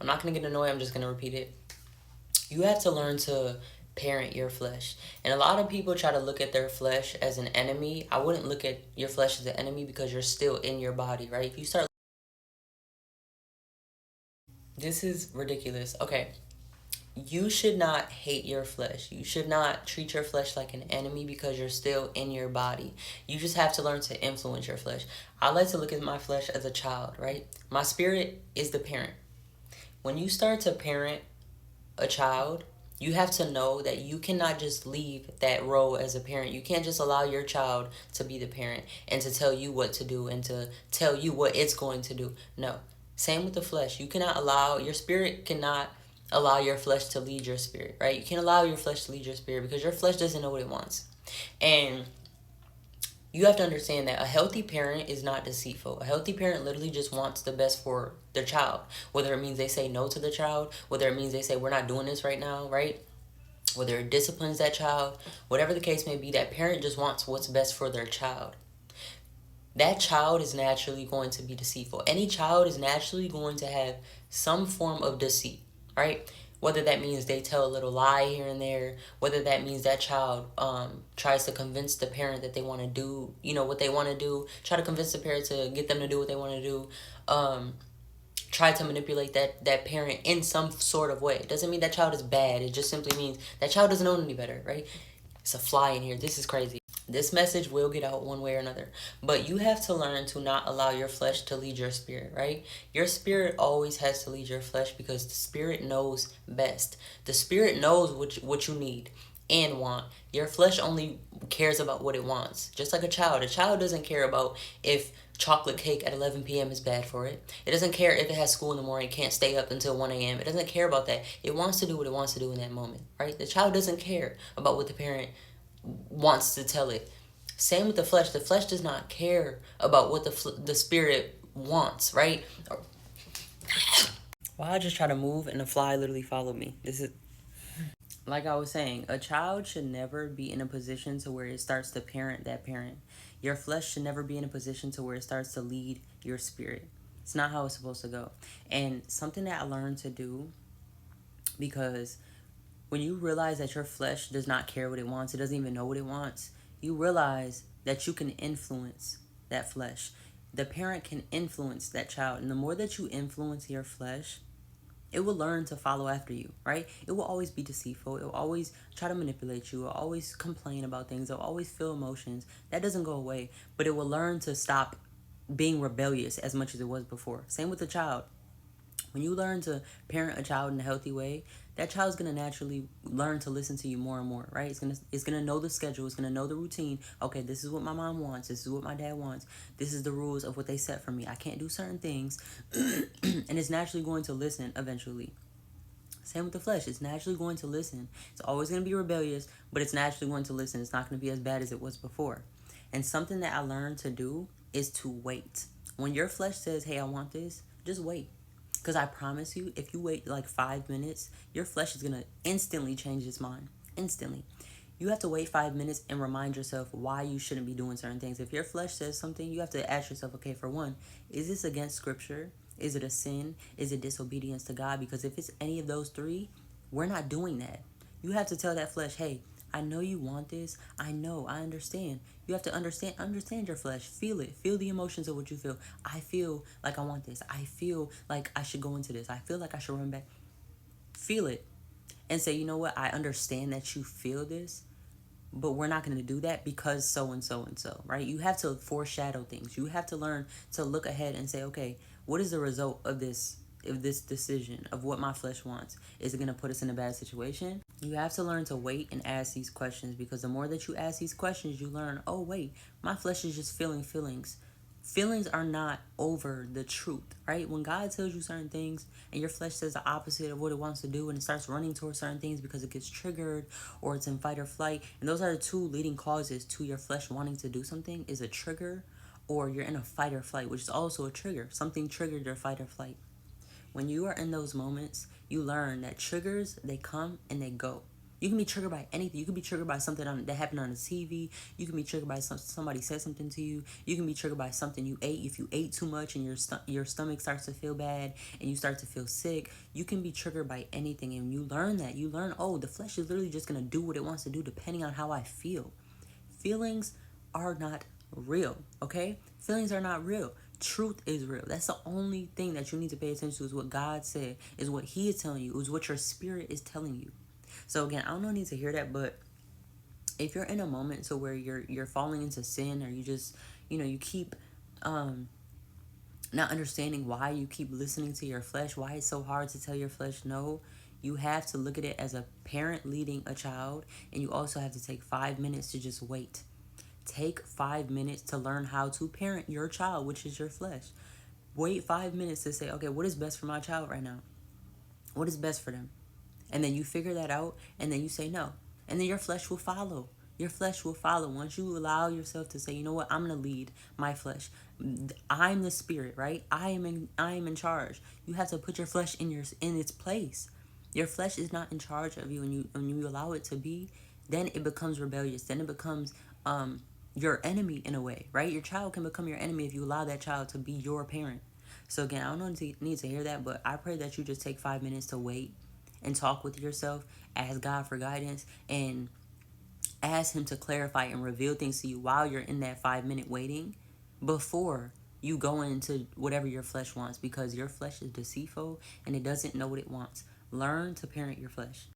not going to get annoyed. I'm just going to repeat it. You have to learn to parent your flesh. And a lot of people try to look at their flesh as an enemy. I wouldn't look at your flesh as an enemy because you're still in your body, right? If you start, this is ridiculous. Okay. You should not hate your flesh. You should not treat your flesh like an enemy because you're still in your body. You just have to learn to influence your flesh. I like to look at my flesh as a child, right? My spirit is the parent. When you start to parent a child, you have to know that you cannot just leave that role as a parent. You can't just allow your child to be the parent and to tell you what to do and to tell you what it's going to do. No. Same with the flesh. You cannot allow, your spirit cannot allow your flesh to lead your spirit, right? You can't allow your flesh to lead your spirit because your flesh doesn't know what it wants. And you have to understand that a healthy parent is not deceitful. A healthy parent literally just wants the best for their child. Whether it means they say no to the child, whether it means they say we're not doing this right now, right? Whether it disciplines that child, whatever the case may be, that parent just wants what's best for their child. That child is naturally going to be deceitful. Any child is naturally going to have some form of deceit, right? Whether that means they tell a little lie here and there, whether that means that child tries to convince the parent that they want to do, what they want to do, try to convince the parent to get them to do what they want to do, try to manipulate that parent in some sort of way. It doesn't mean that child is bad. It just simply means that child doesn't know any better, right? It's a fly in here. This is crazy. This message will get out one way or another. But you have to learn to not allow your flesh to lead your spirit, right? Your spirit always has to lead your flesh because the spirit knows best. The spirit knows what you need and want. Your flesh only cares about what it wants. Just like a child. A child doesn't care about if chocolate cake at 11 p.m. is bad for it. It doesn't care if it has school in the morning, can't stay up until 1 a.m. It doesn't care about that. It wants to do what it wants to do in that moment, right? The child doesn't care about what the parent wants to tell it. Same with the flesh. The flesh does not care about what the spirit wants, right? Why I just try to move and the fly literally followed me. This is like I was saying, a child should never be in a position to where it starts to parent that parent. Your flesh should never be in a position to where it starts to lead your spirit. It's not how it's supposed to go. And something that I learned to do, because when you realize that your flesh does not care what it wants, it doesn't even know what it wants, you realize that you can influence that flesh. The parent can influence that child. And the more that you influence your flesh, it will learn to follow after you, right? It will always be deceitful. It will always try to manipulate you. It will always complain about things. It will always feel emotions. That doesn't go away, but it will learn to stop being rebellious as much as it was before. Same with the child. When you learn to parent a child in a healthy way, that child's gonna naturally learn to listen to you more and more, right? It's gonna know the schedule. It's gonna know the routine. Okay, this is what my mom wants. This is what my dad wants. This is the rules of what they set for me. I can't do certain things, and it's naturally going to listen eventually. Same with the flesh. It's naturally going to listen. It's always going to be rebellious, but it's naturally going to listen. It's not going to be as bad as it was before. And something that I learned to do is to wait. When your flesh says, hey, I want this, just wait. Because I promise you, if you wait like 5 minutes, your flesh is going to instantly change its mind. Instantly. You have to wait 5 minutes and remind yourself why you shouldn't be doing certain things. If your flesh says something, you have to ask yourself, okay, for one, is this against scripture? Is it a sin? Is it disobedience to God? Because if it's any of those three, we're not doing that. You have to tell that flesh, hey, I know you want this. I know. I understand. You have to understand your flesh. Feel it. Feel the emotions of what you feel. I feel like I want this. I feel like I should go into this. I feel like I should run back. Feel it. And say, you know what? I understand that you feel this, but we're not going to do that because so and so and so, right? You have to foreshadow things. You have to learn to look ahead and say, okay, what is the result of this decision of what my flesh wants? Is it going to put us in a bad situation? You have to learn to wait and ask these questions, because the more that you ask these questions, you learn, oh wait, my flesh is just feeling feelings. Feelings are not over the truth, right? When God tells you certain things and your flesh says the opposite of what it wants to do and it starts running towards certain things because it gets triggered or it's in fight or flight, and those are the two leading causes to your flesh wanting to do something, is a trigger or you're in a fight or flight, which is also a trigger. Something triggered your fight or flight. When you are in those moments, you learn that triggers, they come and they go. You can be triggered by anything. You can be triggered by something that happened on the TV. You can be triggered by somebody said something to you. You can be triggered by something you ate. If you ate too much and your stomach starts to feel bad and you start to feel sick, you can be triggered by anything. And you learn that. You learn, oh, the flesh is literally just going to do what it wants to do depending on how I feel. Feelings are not real, okay? Feelings are not real. Truth is real. That's the only thing that you need to pay attention to, is what God said, is what He is telling you, is what your spirit is telling you. So again, I don't need to hear that, but if you're in a moment to where you're falling into sin, or you just, you keep not understanding why you keep listening to your flesh, why it's so hard to tell your flesh no, you have to look at it as a parent leading a child, and you also have to take 5 minutes to just wait. Take 5 minutes to learn how to parent your child, which is your flesh. Wait 5 minutes to say, okay, what is best for my child right now? What is best for them? And then you figure that out, and then you say no. And then your flesh will follow. Your flesh will follow. Once you allow yourself to say, you know what, I'm going to lead my flesh. I'm the spirit, right? I am in charge. You have to put your flesh in its place. Your flesh is not in charge of you, and when you allow it to be, then it becomes rebellious. Then it becomes your enemy in a way, right? Your child can become your enemy if you allow that child to be your parent. So again, I don't need to hear that, but I pray that you just take 5 minutes to wait and talk with yourself, ask God for guidance, and ask Him to clarify and reveal things to you while you're in that 5 minute waiting, before you go into whatever your flesh wants, because your flesh is deceitful and it doesn't know what it wants. Learn to parent your flesh.